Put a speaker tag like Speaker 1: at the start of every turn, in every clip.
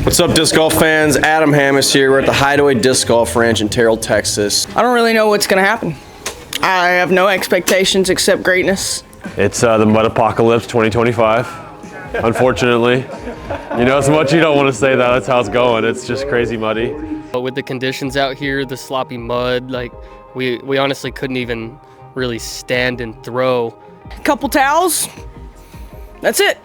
Speaker 1: What's up, disc golf fans? Adam Hammis here. We're at the Hideaway Disc Golf Ranch in Terrell, Texas.
Speaker 2: I don't really know what's going to happen. I have no expectations except greatness.
Speaker 3: It's the Mud Apocalypse 2025, unfortunately. You know, as much you don't want to say that, that's how it's going. It's just crazy muddy.
Speaker 4: But with the conditions out here, the sloppy mud, like we honestly couldn't even really stand and throw.
Speaker 2: A couple towels, that's it.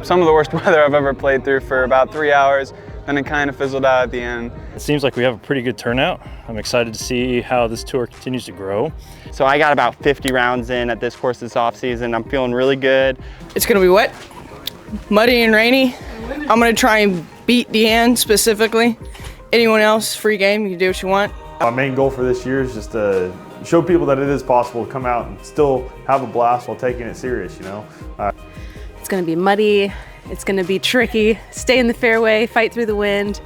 Speaker 5: Some of the worst weather I've ever played through for about 3 hours, then it kind of fizzled out at the end.
Speaker 6: It seems like we have a pretty good turnout. I'm excited to see how this tour continues to grow.
Speaker 7: So I got about 50 rounds in at this course this off season. I'm feeling really good.
Speaker 2: It's gonna be wet, muddy and rainy. I'm gonna try and beat Deann specifically. Anyone else, free game, you can do what you want.
Speaker 8: My main goal for this year is just to show people that it is possible to come out and still have a blast while taking it serious, you know?
Speaker 9: It's gonna be muddy, it's gonna be tricky. Stay in the fairway, fight through the wind.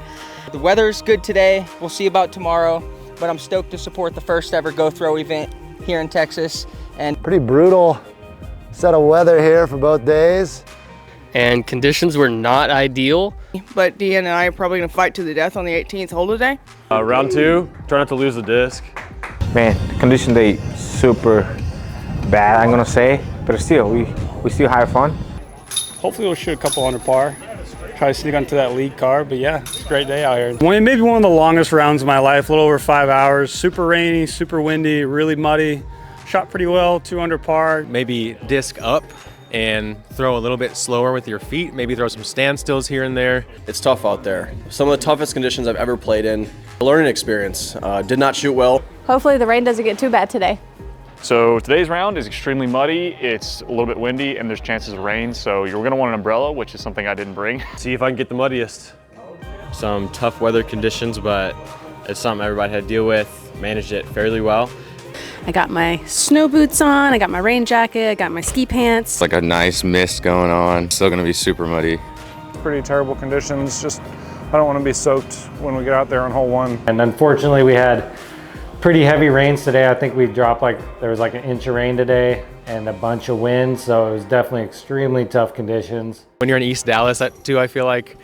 Speaker 10: The weather's good today, we'll see about tomorrow, but I'm stoked to support the first ever Go Throw event here in Texas. And
Speaker 11: pretty brutal set of weather here for both days.
Speaker 4: And conditions were not ideal.
Speaker 2: But Deann and I are probably gonna fight to the death on the 18th hole today.
Speaker 3: Round 2, try not to lose the disc.
Speaker 12: Man, condition day super bad, I'm gonna say, but still, we still have fun.
Speaker 13: Hopefully we'll shoot a couple under par. Try to sneak onto that lead car, but yeah, it's a great day out here. Maybe one of the longest rounds of my life, a little over 5 hours. Super rainy, super windy, really muddy. Shot pretty well, 2 under par.
Speaker 14: Maybe disc up and throw a little bit slower with your feet. Maybe throw some standstills here and there.
Speaker 1: It's tough out there. Some of the toughest conditions I've ever played in. A learning experience. Did not shoot well.
Speaker 9: Hopefully the rain doesn't get too bad today.
Speaker 15: So today's round is extremely muddy, it's a little bit windy, and there's chances of rain, so you're gonna want an umbrella, which is something I didn't bring.
Speaker 3: See if I can get the muddiest.
Speaker 14: Some tough weather conditions, but it's something everybody had to deal with. Managed it fairly well.
Speaker 9: I got my snow boots on, I got my rain jacket, I got my ski pants.
Speaker 16: It's like a nice mist going on. Still gonna be super muddy.
Speaker 5: Pretty terrible conditions, just I don't want to be soaked when we get out there on hole 1.
Speaker 17: And unfortunately we had pretty heavy rains today. I think we dropped there was like an inch of rain today and a bunch of wind, so it was definitely extremely tough conditions.
Speaker 14: When you're in East Dallas too, I feel like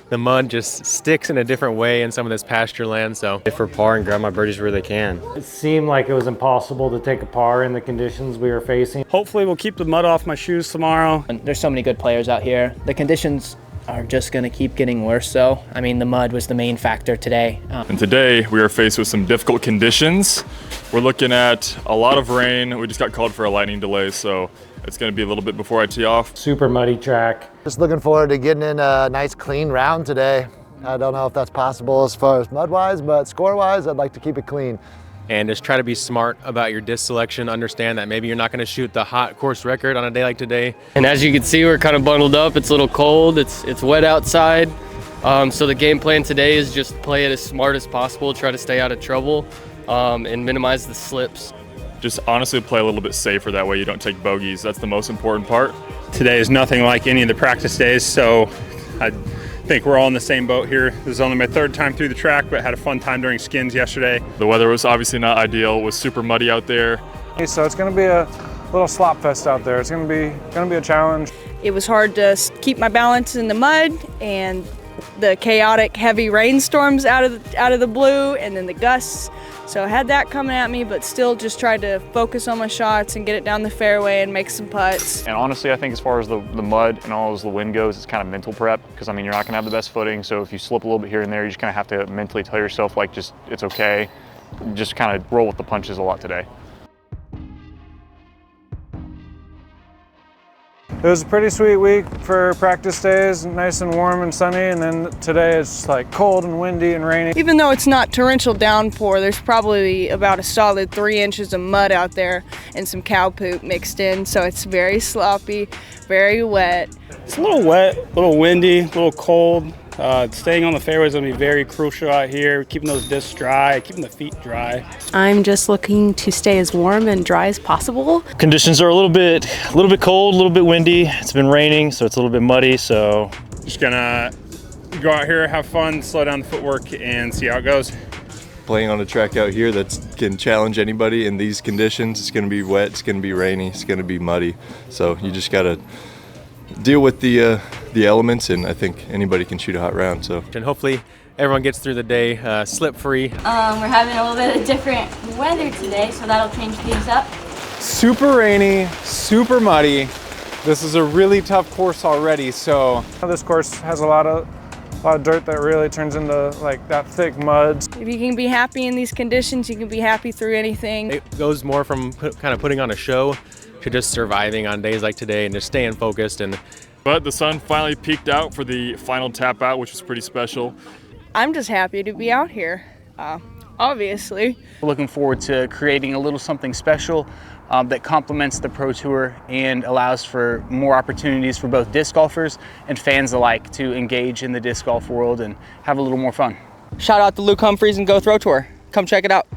Speaker 14: the mud just sticks in a different way in some of this pasture land, so.
Speaker 6: If for par and grab my birdies where they can.
Speaker 17: It seemed like it was impossible to take a par in the conditions we were facing.
Speaker 13: Hopefully we'll keep the mud off my shoes tomorrow.
Speaker 10: there's so many good players out here. The conditions are just gonna keep getting worse though. I mean, the mud was the main factor today.
Speaker 15: And today we are faced with some difficult conditions. We're looking at a lot of rain. We just got called for a lightning delay, so it's gonna be a little bit before I tee off.
Speaker 17: Super muddy track.
Speaker 11: Just looking forward to getting in a nice clean round today. I don't know if that's possible as far as mud-wise, but score-wise, I'd like to keep it clean.
Speaker 14: And just try to be smart about your disc selection. Understand that maybe you're not gonna shoot the hot course record on a day like today.
Speaker 4: And as you can see, we're kind of bundled up. It's a little cold, it's wet outside. So the game plan today is just play it as smart as possible, try to stay out of trouble, and minimize the slips.
Speaker 15: Just honestly play a little bit safer, that way you don't take bogeys. That's the most important part.
Speaker 13: Today is nothing like any of the practice days, so I think we're all in the same boat here. This is only my 3rd time through the track, but had a fun time during skins yesterday.
Speaker 15: The weather was obviously not ideal. It was super muddy out there.
Speaker 5: So it's going to be a little slop fest out there. It's going to be a challenge.
Speaker 2: It was hard to keep my balance in the mud and the chaotic heavy rainstorms out of the blue and then the gusts. So I had that coming at me, but still just tried to focus on my shots and get it down the fairway and make some putts.
Speaker 15: And honestly, I think as far as the mud and all as the wind goes, it's kind of mental prep, because I mean, you're not gonna have the best footing, so if you slip a little bit here and there, you just kind of have to mentally tell yourself like, just, it's okay. Just kind of roll with the punches a lot today.
Speaker 5: It was a pretty sweet week for practice days, nice and warm and sunny, and then today it's like cold and windy and rainy.
Speaker 2: Even though it's not torrential downpour, there's probably about a solid 3 inches of mud out there and some cow poop mixed in, so it's very sloppy, very wet.
Speaker 13: It's a little wet, a little windy, a little cold. Staying on the fairway is going to be very crucial out here, keeping those discs dry, keeping the feet dry.
Speaker 9: I'm just looking to stay as warm and dry as possible.
Speaker 6: Conditions are a little bit cold, a little bit windy. It's been raining, so it's a little bit muddy, so.
Speaker 13: Just gonna go out here, have fun, slow down the footwork, and see how it goes.
Speaker 16: Playing on a track out here that can challenge anybody in these conditions. It's gonna be wet, it's gonna be rainy, it's gonna be muddy. So you just gotta deal with the the elements, and I think anybody can shoot a hot round. So,
Speaker 14: and hopefully everyone gets through the day slip-free.
Speaker 18: We're having a little bit of different weather today, so that'll change things up.
Speaker 19: Super rainy, super muddy. This is a really tough course already, so.
Speaker 5: This course has a lot of dirt that really turns into like that thick mud.
Speaker 2: If you can be happy in these conditions, you can be happy through anything.
Speaker 14: It goes more from kind of putting on a show to just surviving on days like today and just staying focused.
Speaker 20: But the sun finally peaked out for the final tap out, which was pretty special.
Speaker 2: I'm just happy to be out here, obviously.
Speaker 21: Looking forward to creating a little something special that complements the Pro Tour and allows for more opportunities for both disc golfers and fans alike to engage in the disc golf world and have a little more fun.
Speaker 10: Shout out to Luke Humphries and Go Throw Tour. Come check it out.